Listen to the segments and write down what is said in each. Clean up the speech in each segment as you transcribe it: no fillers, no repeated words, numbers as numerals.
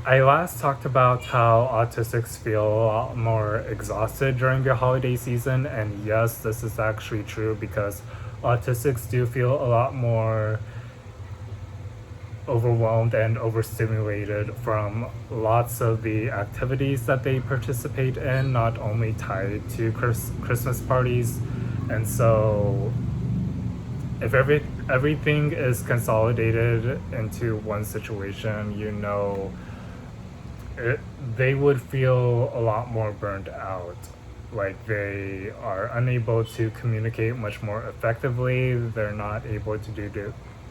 I last talked about how autistics feel a lot more exhausted during the holiday season, and yes, this is actually true because autistics do feel a lot more overwhelmed and overstimulated from lots of the activities that they participate in, not only tied to Christmas parties. And so, if everything is consolidated into one situation, it, they would feel a lot more burned out. Like they are unable to communicate much more effectively. They're not able to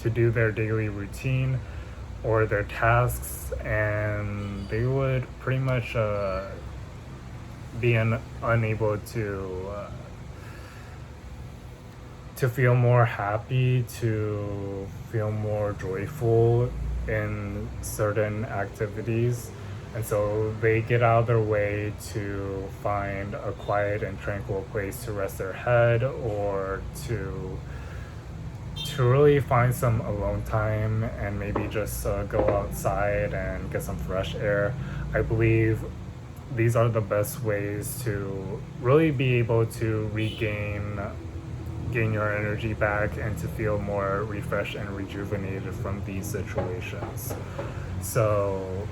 do their daily routine or their tasks, and they would pretty much be unable to feel more happy, to feel more joyful in certain activities. And so they get out of their way to find a quiet and tranquil place to rest their head or to really find some alone time and maybe just go outside and get some fresh air. I believe these are the best ways to really be able to gain your energy back and to feel more refreshed and rejuvenated from these situations. So,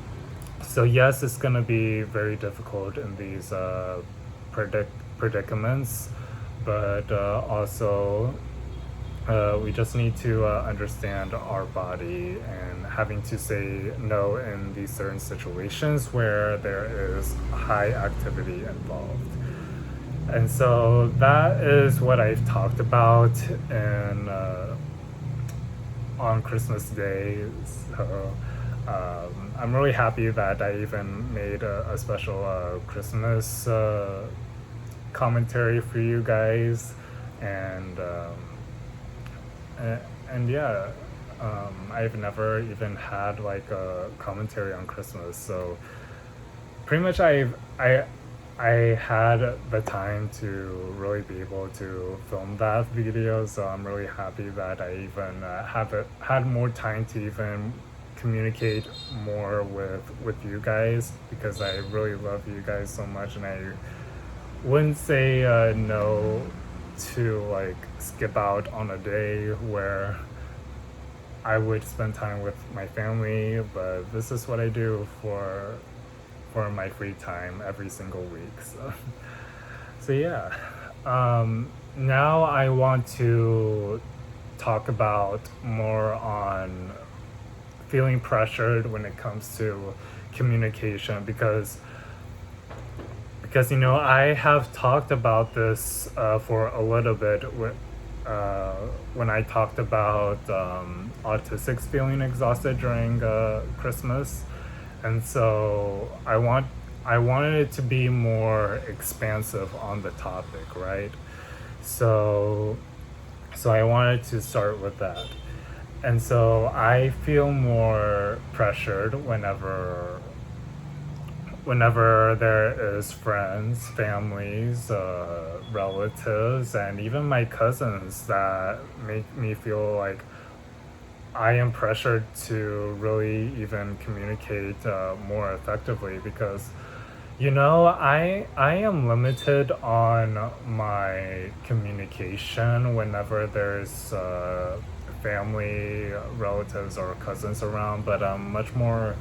so yes, it's gonna be very difficult in these predicaments, but also we just need to understand our body and having to say no in these certain situations where there is high activity involved. And so that is what I've talked about in on Christmas Day. So I'm really happy that I even made a special Christmas commentary for you guys, and and yeah, I've never even had like a commentary on Christmas, so pretty much I had the time to really be able to film that video, so I'm really happy that I even had more time to even communicate more with you guys, because I really love you guys so much, and I wouldn't say no to like skip out on a day where I would spend time with my family, but this is what I do for my free time every single week. So, so yeah. Now I want to talk about more on feeling pressured when it comes to communication, because I have talked about this for a little bit when I talked about autistics feeling exhausted during Christmas, and so I wanted it to be more expansive on the topic, right? So so I wanted to start with that. And so I feel more pressured whenever there is friends, families, relatives, and even my cousins that make me feel like I am pressured to really even communicate more effectively, because I am limited on my communication whenever there's family, relatives, or cousins around, but I'm much more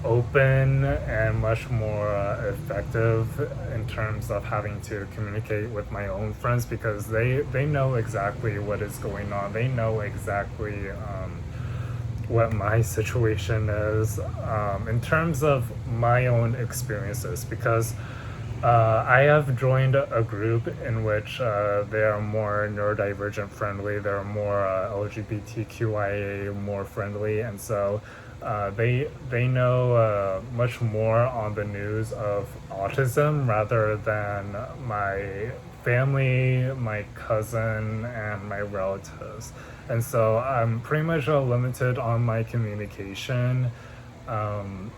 open and much more effective in terms of having to communicate with my own friends, because they know exactly what is going on. They know exactly what my situation is in terms of my own experiences, because I have joined a group in which they are more neurodivergent friendly, they're more LGBTQIA more friendly, and so they know much more on the news of autism rather than my family, my cousin, and my relatives. And so I'm pretty much limited on my communication, um,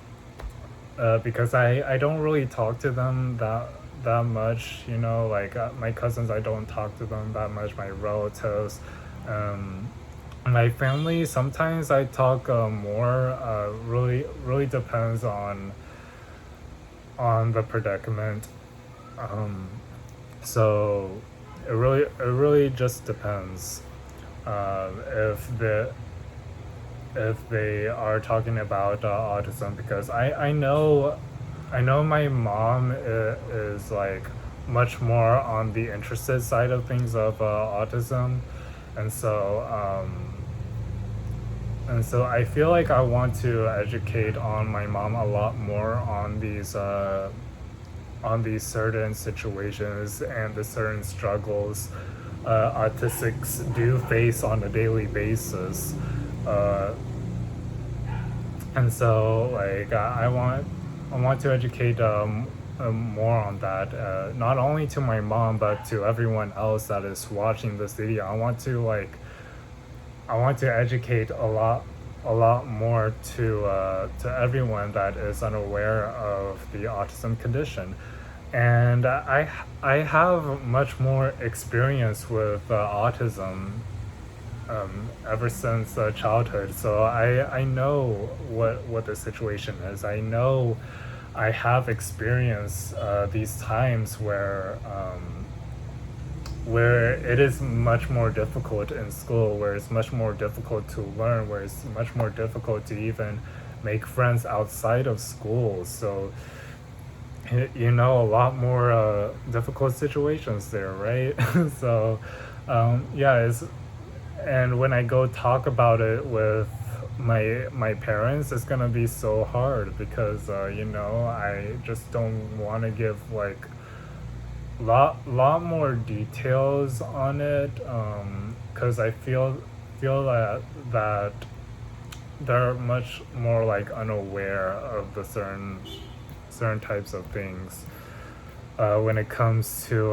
because I don't really talk to them that much. Like my cousins, I don't talk to them that much. My relatives, um, my family, sometimes I talk more. Really depends on the predicament. Um, so it really just depends. If they are talking about autism, because I know my mom is like much more on the interested side of things of autism, and so I feel like I want to educate on my mom a lot more on these certain situations and the certain struggles autistics do face on a daily basis. Uh, and so like I want to educate more on that, not only to my mom but to everyone else that is watching this video. I want to educate a lot more to everyone that is unaware of the autism condition. And I have much more experience with autism ever since childhood. So I know what the situation is. I know I have experienced these times where it is much more difficult in school, where it's much more difficult to learn, where it's much more difficult to even make friends outside of school. So a lot more difficult situations there, right? So yeah, and when I go talk about it with my parents, it's gonna be so hard because I just don't want to give like lot more details on it, because I feel that they're much more like unaware of the certain types of things when it comes to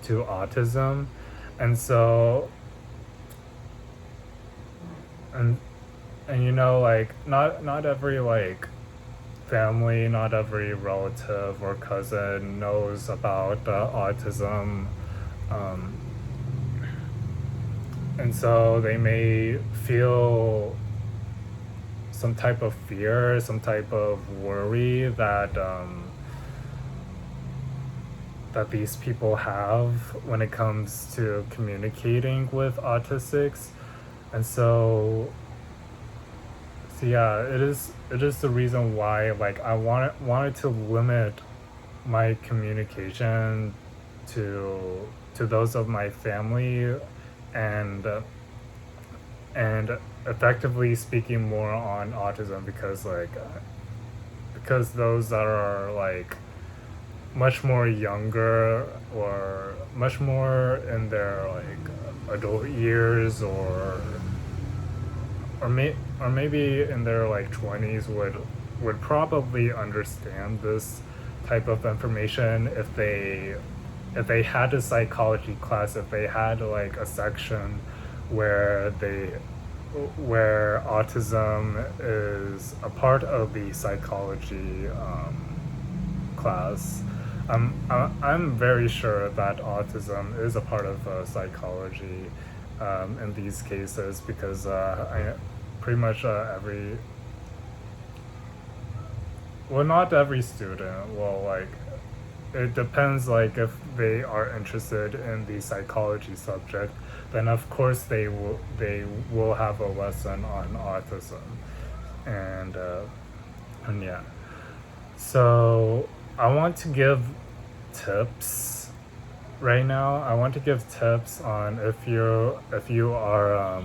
autism. And so and like not every like family, not every relative or cousin knows about autism, um, and so they may feel some type of fear, some type of worry that these people have when it comes to communicating with autistics. And so yeah, it is the reason why like I wanted to limit my communication to those of my family, and and effectively speaking more on autism, because those that are like much more younger or much more in their like adult years, or maybe in their like 20s would probably understand this type of information if they had a psychology class, if they had like a section where autism is a part of the psychology class. I'm very sure that autism is a part of psychology in these cases, because I pretty much not every student, well, like it depends, like if they are interested in the psychology subject, then of course they will have a lesson on autism. And yeah, so I want to give tips right now. I want to give tips on if you are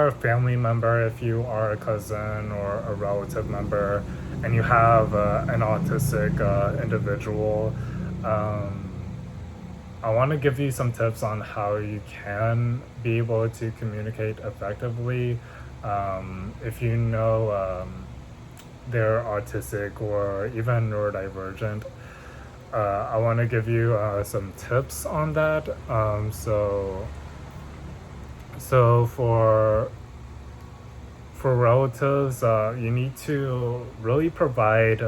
a family member, if you are a cousin or a relative member, and you have an autistic individual. um, I want to give you some tips on how you can be able to communicate effectively. If you know they're autistic or even neurodivergent, I want to give you some tips on that. So for relatives, you need to really provide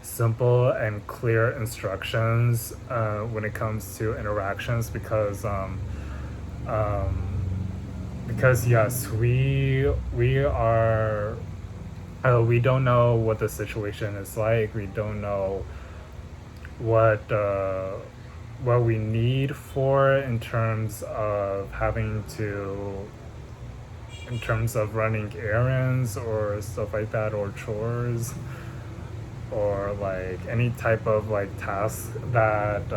simple and clear instructions when it comes to interactions, because Because yes, we are we don't know what the situation is like. We don't know what what we need for in terms of in terms of running errands or stuff like that, or chores, or like any type of like task that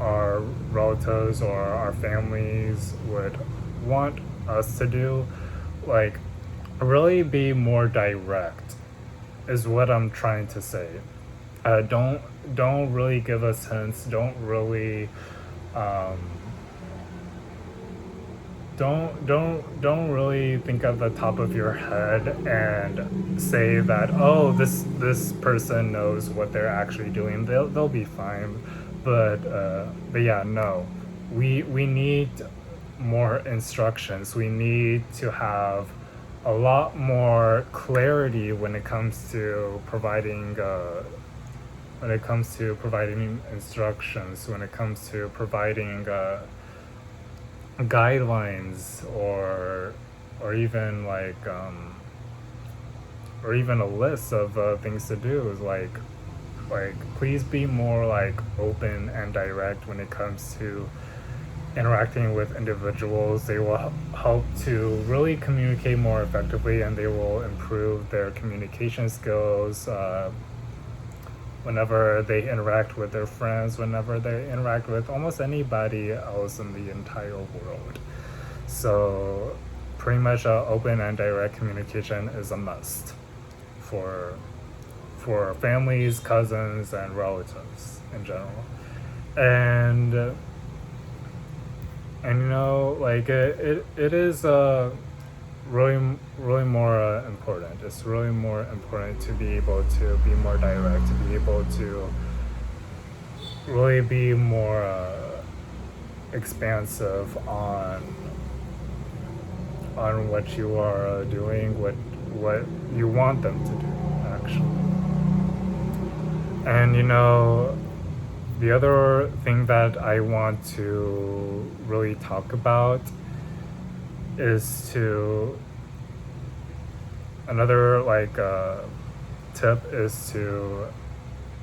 our relatives or our families would want us to do. Like, really be more direct is what I'm trying to say. Don't really give us hints. Um, don't really think at the top of your head and say that, oh, this person knows what they're actually doing. They'll be fine. But yeah, no, we need more instructions. We need to have a lot more clarity when it comes to providing instructions, when it comes to providing guidelines, or even or even a list of things to do. Like please be more like open and direct when it comes to interacting with individuals. They will help to really communicate more effectively, and they will improve their communication skills whenever they interact with their friends, whenever they interact with almost anybody else in the entire world. So pretty much open and direct communication is a must for families, cousins, and relatives in general. And you know, like it is really more important. It's really more important to be able to be more direct, to be able to really be more expansive on what you are doing, what you want them to do, actually. And you know, the other thing that I want to really talk about is to another tip is to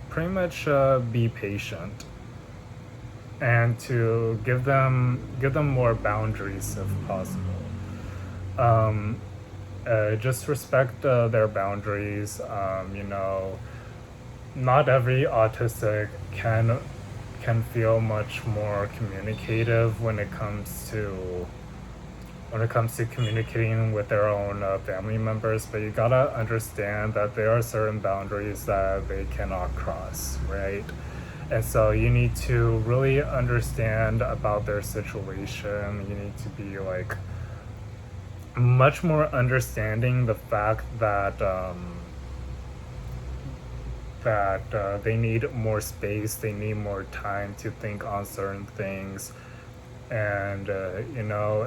pretty much be patient, and to give them more boundaries if possible. Just respect their boundaries. You know, not every autistic can feel much more communicative when it comes to communicating with their own family members, but you gotta understand that there are certain boundaries that they cannot cross, right? And so you need to really understand about their situation. You need to be like much more understanding the fact that they need more space, they need more time to think on certain things. And you know,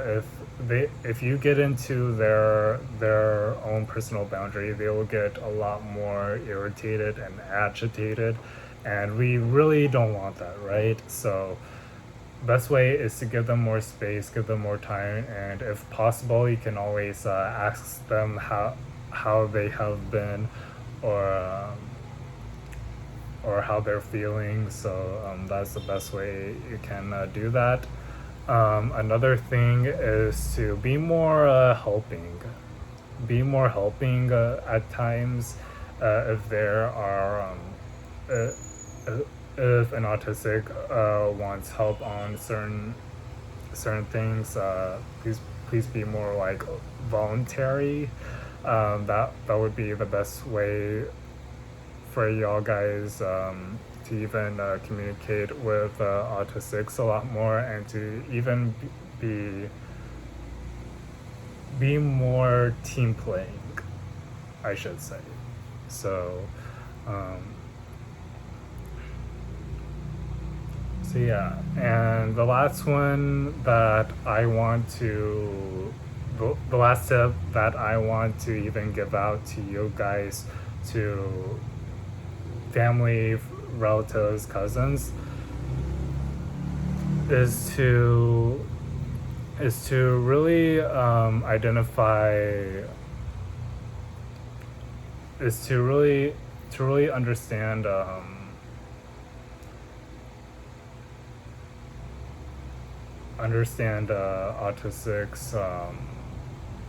if you get into their own personal boundary, they will get a lot more irritated and agitated, and we really don't want that, right? So best way is to give them more space, give them more time, and if possible, you can always ask them how they have been, or how they're feeling. So that's the best way you can do that. Another thing is to be more helping. Be more helping at times. If there are, if an autistic wants help on certain things, please be more like voluntary. That would be the best way for y'all guys to even communicate with autistics a lot more, and to even be more team playing, I should say. So so yeah, and the last one that I want to the last tip that I want to even give out to you guys, to family, relatives, cousins, is to really identify, is to really understand autistics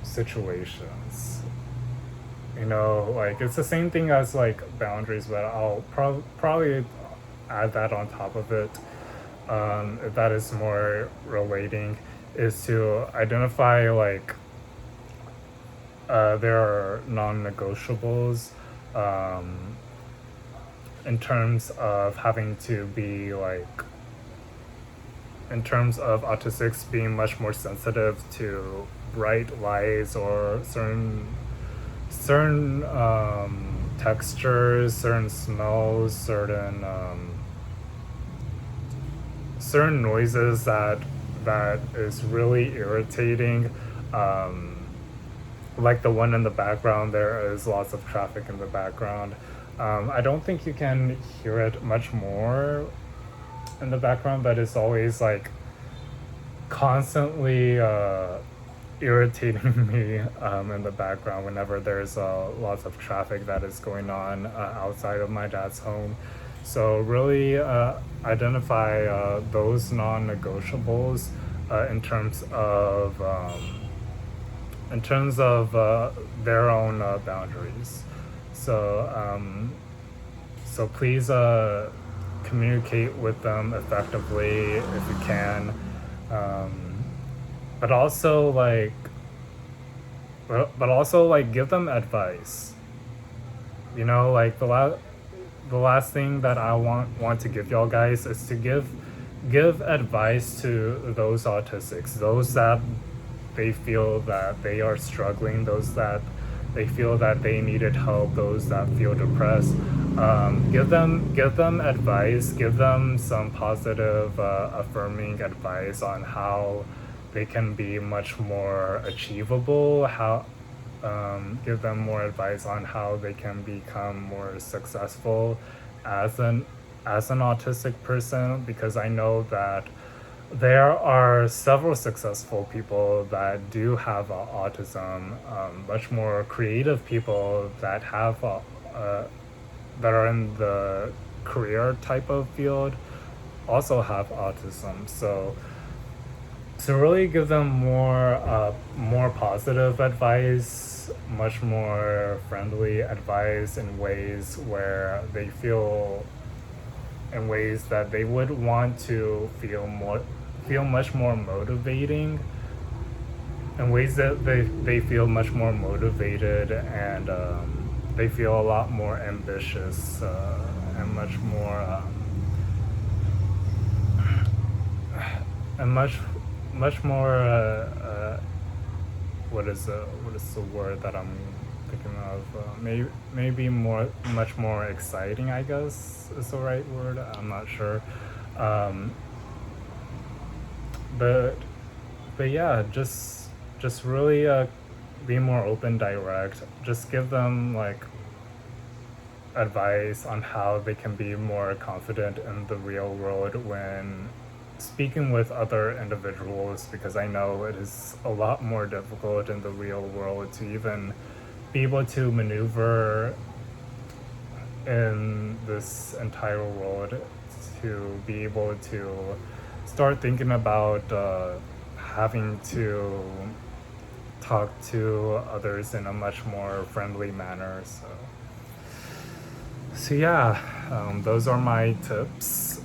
situations. You know, like it's the same thing as like boundaries, but I'll probably add that on top of it. If that is more relating, is to identify like there are non-negotiables in terms of having to be like, in terms of autistics being much more sensitive to bright lights or certain textures, certain smells, certain noises that is really irritating. Like the one in the background, there is lots of traffic in the background. I don't think you can hear it much more in the background, but it's always like constantly irritating me in the background whenever there's lots of traffic that is going on outside of my dad's home. So really identify those non-negotiables in terms of their own boundaries. So please communicate with them effectively if you can, but also like give them advice. You know, like the last thing that I want to give y'all guys is to give advice to those autistics, those that they feel that they are struggling, those that they feel that they needed help, those that feel depressed. Give them advice, give them some positive affirming advice on how they can be much more achievable, give them more advice on how they can become more successful as an autistic person, because I know that there are several successful people that do have autism, much more creative people that have that are in the career type of field also have autism. So to really give them more positive advice, much more friendly advice in ways where they feel, in ways that they would want to feel much more motivating, in ways that they feel much more motivated, and they feel a lot more ambitious and much more much more what is the word that I'm thinking of? Maybe much more exciting, I guess is the right word. I'm not sure. But yeah, just really be more open, direct. Just give them like advice on how they can be more confident in the real world when speaking with other individuals, because I know it is a lot more difficult in the real world to even be able to maneuver in this entire world, to be able to start thinking about having to talk to others in a much more friendly manner. So yeah, those are my tips,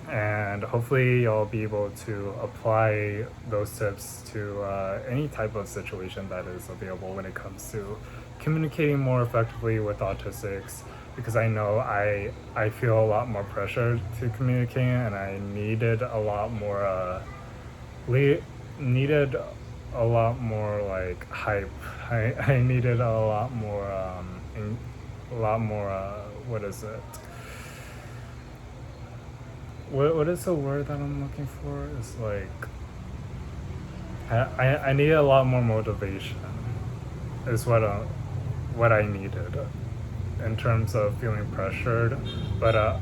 and hopefully you'll be able to apply those tips to any type of situation that is available when it comes to communicating more effectively with autistics, because I know I feel a lot more pressure to communicate, and I needed a lot more like hype. I needed a lot more what is it? What is the word that I'm looking for? It's like I need a lot more motivation is what I needed in terms of feeling pressured. But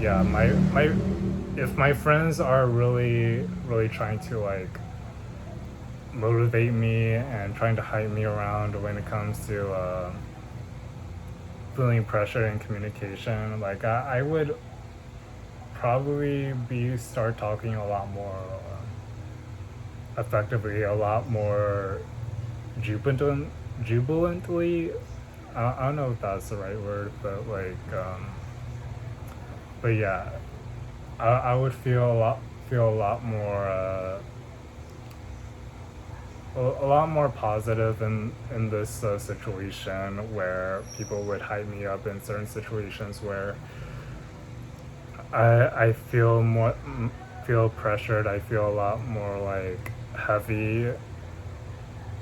yeah, if my friends are really trying to like motivate me and trying to hype me around when it comes to feeling pressure in communication, like I would probably start talking a lot more effectively, a lot more jubilantly. I don't know if that's the right word, but like but yeah, I would feel a lot more a lot more positive in this situation where people would hype me up in certain situations where I feel pressured. I feel a lot more like heavy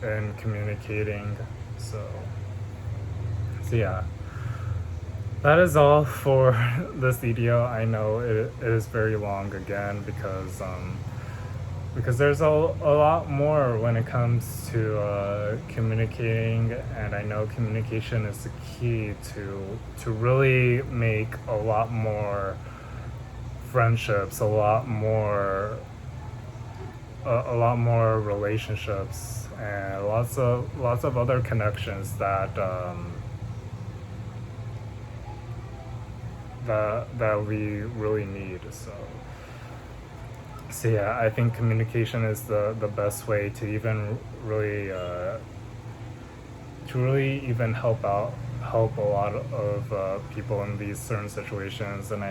in communicating. So yeah, that is all for this video. I know it is very long again because there's a lot more when it comes to communicating, and I know communication is the key to really make a lot more friendships, a lot more relationships, and lots of other connections that that we really need. So yeah, I think communication is the best way to even really even help a lot of people in these certain situations, and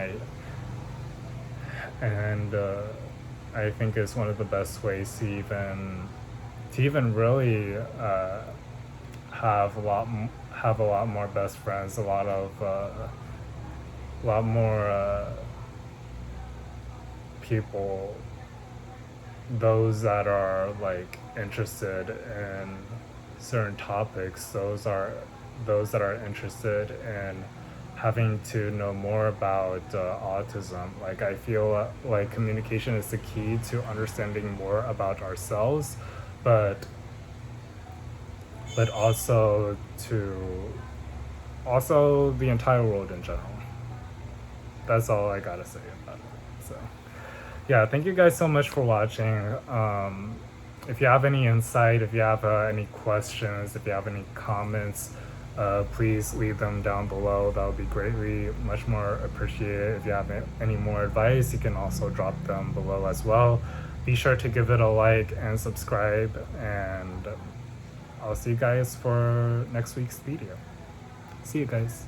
I think it's one of the best ways to even really have a lot more best friends, a lot more people, those that are like interested in certain topics, those that are interested in having to know more about autism. Like I feel like communication is the key to understanding more about ourselves, but also the entire world in general. That's all I gotta say about it. So yeah, thank you guys so much for watching. If you have any insight, if you have any questions, if you have any comments, please leave them down below. That would be greatly much more appreciated. If you have any more advice, you can also drop them below as well. Be sure to give it a like and subscribe, and I'll see you guys for next week's video. See you guys.